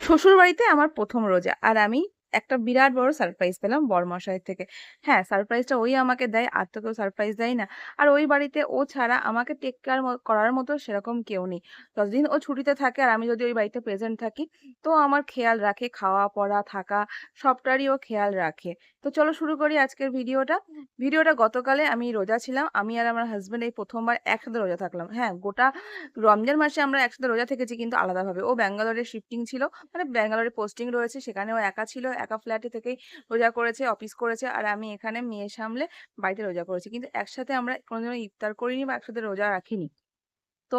শ্বশুরবাড়িতে আমার ১ম রোজা। আর আমি একটা বিরাট বড় সারপ্রাইজ পেলাম বরমশাইয়ের থেকে। হ্যাঁ, সারপ্রাইজটা ওই আমাকে দেয়, আর তো কেউ সারপ্রাইজ দেয় না। আর ওই বাড়িতে ও ছাড়া আমাকে টেক কেয়ার করার মতো সেরকম কেউ নেই। যতদিন ও ছুটিতে থাকে আর আমি যদি ওই বাড়িতে প্রেজেন্ট থাকি, তো আমার খেয়াল রাখে খাওয়া, পড়া, থাকা সবটারই ও খেয়াল রাখে। তো চলো শুরু করি আজকের ভিডিওটা। ভিডিওটা গতকালে আমি রোজা ছিলাম। আমি আর আমার হাসব্যান্ড এই ১ম বার একসাথে রোজা থাকলাম। হ্যাঁ, গোটা রমজান মাসে আমরা একসাথে রোজা থেকেছি কিন্তু আলাদাভাবে। ও ব্যাঙ্গালোরে শিফটিং ছিল। মানে ব্যাঙ্গালোরে পোস্টিং রয়েছে, সেখানেও একা ছিল, একা ফ্ল্যাটে থেকেই রোজা করেছে, অফিস করেছে। আর আমি এখানে মেয়ে সামলে বাড়িতে রোজা করেছি, কিন্তু একসাথে আমরা কোনোদিনও ইফতার করিনি বা একসাথে রোজা রাখিনি। তো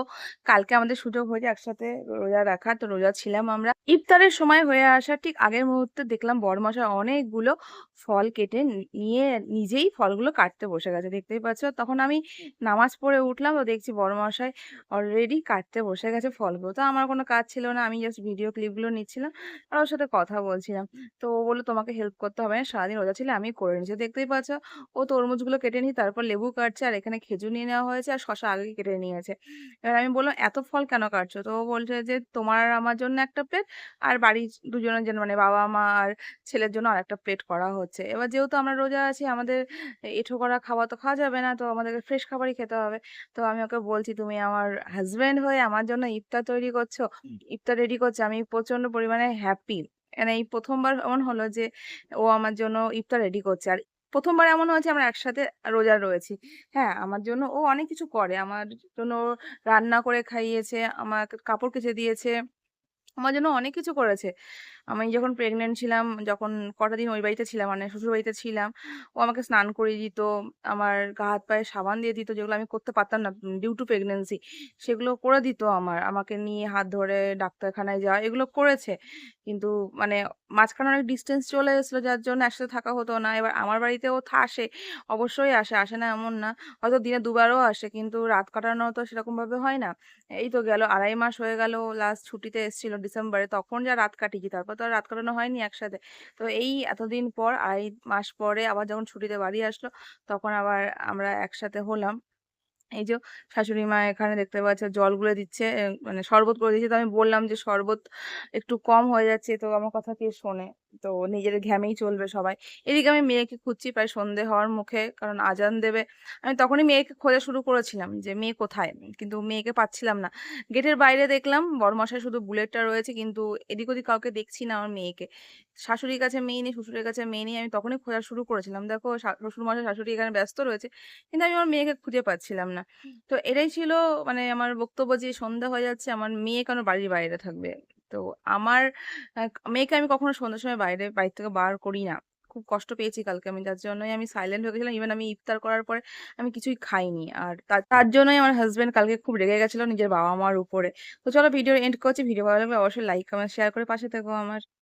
কালকে আমাদের সুযোগ হয়েছে একসাথে রোজা রাখার, তো রোজা ছিলাম আমরা। ইফতারের সময় হয়ে আসার ঠিক আগের মুহূর্তে দেখলাম বড়মশাই অনেকগুলো ফল কেটে নিয়ে নিজেই ফলগুলো কাটতে বসে গেছে, দেখতেই পাচ্ছ। তখন আমি নামাজ পড়ে উঠলাম, তো দেখছি বড়মশাই অলরেডি কাটতে বসে গেছে ফলগুলো। তো আমার কোনো কাজ ছিল না, আমি জাস্ট ভিডিও ক্লিপগুলো নিচ্ছিলাম আর ওর সাথে কথা বলছিলাম। তো ও বললো তোমাকে হেল্প করতে হবে না, সারাদিন রোজা ছিল আমি করে নিচ্ছি। দেখতেই পাচ্ছ ও তরমুজগুলো কেটে নিই, তারপর লেবু কাটছে, আর এখানে খেজুর নিয়ে নেওয়া হয়েছে, আর শসা আগে কেটে নিয়েছে। এবার আমি বললাম, "এত ফল কেন কাটছো?" তো ও বলছে যে, "তোমার আর আমার জন্য একটা প্লেট, আর বাড়ির দুজনের জন্য মানে বাবা, মা আর ছেলের জন্য আরেকটা প্লেট করা হচ্ছে।" এবার যেহেতু আমরা রোজা আছি, আমাদের এঁঠো করা খাবার তো খাওয়া যাবে না। তো আমাদেরকে ফ্রেশ খাবারই খেতে হবে। তো আমি ওকে বলছি, "তুমি আমার হাসব্যান্ড হয়ে আমার জন্য ইফতার তৈরি করছো, ইফতার রেডি করছো।" আমি প্রচন্ড পরিমাণে হ্যাপি। মানে এই ১ম বার এমন হলো যে ও আমার জন্য ইফতার রেডি করছে। আর ১ম বার এমন হয়েছে আমরা একসাথে রোজা রয়েছি। হ্যাঁ, আমার জন্য ও অনেক কিছু করে। আমার জন্য রান্না করে খাইয়েছে, আমাকে কাপড় কেচে দিয়েছে। আমার জন্য অনেক কিছু করেছে। আমি যখন প্রেগন্যান্ট ছিলাম, যখন কটা দিন ওই বাড়িতে ছিলাম মানে শ্বশুরবাড়িতে ছিলাম, ও আমাকে স্নান করিয়ে দিত, আমার গা হাত পায়ে সাবান দিয়ে দিত, যেগুলো আমি করতে পারতাম না ডিউ টু প্রেগন্যান্সি। সেগুলো করে দিত আমার। আমাকে নিয়ে হাত ধরে ডাক্তারখানায় যাওয়া এগুলো করেছে। কিন্তু মানে মাঝখানে অনেক ডিসট্যান্স চলে এসেছিল, যার জন্য একসাথে থাকা হতো না। এবার আমার বাড়িতেও আসে, অবশ্যই আসে, আসে না এমন না। হয়তো দিনে ২ বারও আসে, কিন্তু রাত কাটানো তো সেরকমভাবে হয় না। এই তো গেল ২.৫ মাস হয়ে গেল, লাস্ট ছুটিতে এসেছিল ডিসেম্বরে, তখন যা রাত কাটিয়েছি, তারপর তো আর রাত কাটানো হয়নি একসাথে। তো এই এতদিন পর ২.৫ মাস পরে আবার যখন ছুটিতে বাড়ি আসলো, তখন আবার আমরা একসাথে হলাম। এই যে শাশুড়ি মা এখানে দেখতে পাচ্ছ জল গুলে দিচ্ছে, মানে শরবত করে দিচ্ছে। তো আমি বললাম যে শরবত একটু কম হয়ে যাচ্ছে, তো আমার কথা কে শোনে? তো নিজের ঘ্যামেই চলবে সবাই। এদিকে আমি মেয়েকে খুঁজছি, প্রায় সন্ধে হওয়ার মুখে, কারণ আজান দেবে। আমি তখনই মেয়েকে খোঁজা শুরু করেছিলাম যে মেয়ে কোথায়, কিন্তু মেয়েকে পাচ্ছিলাম না। গেটের বাইরে দেখলাম বড়মশাই শুধু বুলেটটা রয়েছে, কিন্তু এদিক ওদিক কাউকে দেখছি না আমার মেয়েকে। শাশুড়ির কাছে মেয়ে নেই, শ্বশুরের কাছে মেয়ে নেই। আমি তখনই খোঁজা শুরু করেছিলাম, দেখো শ্বশুর মশাই শাশুড়ি এখানে ব্যস্ত রয়েছে, কিন্তু আমি আমার মেয়েকে খুঁজে পাচ্ছিলাম না। তো এটাই ছিল মানে আমার বক্তব্য, যে সন্ধ্যা হয়ে যাচ্ছে, আমার মেয়ে কেন বাড়ির বাইরে থাকবে? তো আমার মেয়েকে আমি কখনো সন্ধ্যার সময় বাড়ি থেকে বার করি না। খুব কষ্ট পেয়েছি কালকে আমি, যার জন্যই আমি সাইলেন্ট হয়ে গেছিলাম। ইভেন আমি ইফতার করার পরে আমি কিছুই খাইনি। আর তার জন্যই আমার হাসব্যান্ড কালকে খুব রেগে গেছিল নিজের বাবা-মার উপরে। তো চলো ভিডিও এন্ড করছি। ভিডিও ভালো লাগলে অবশ্যই লাইক, কমেন্ট, শেয়ার করে পাশে থেকো আমার।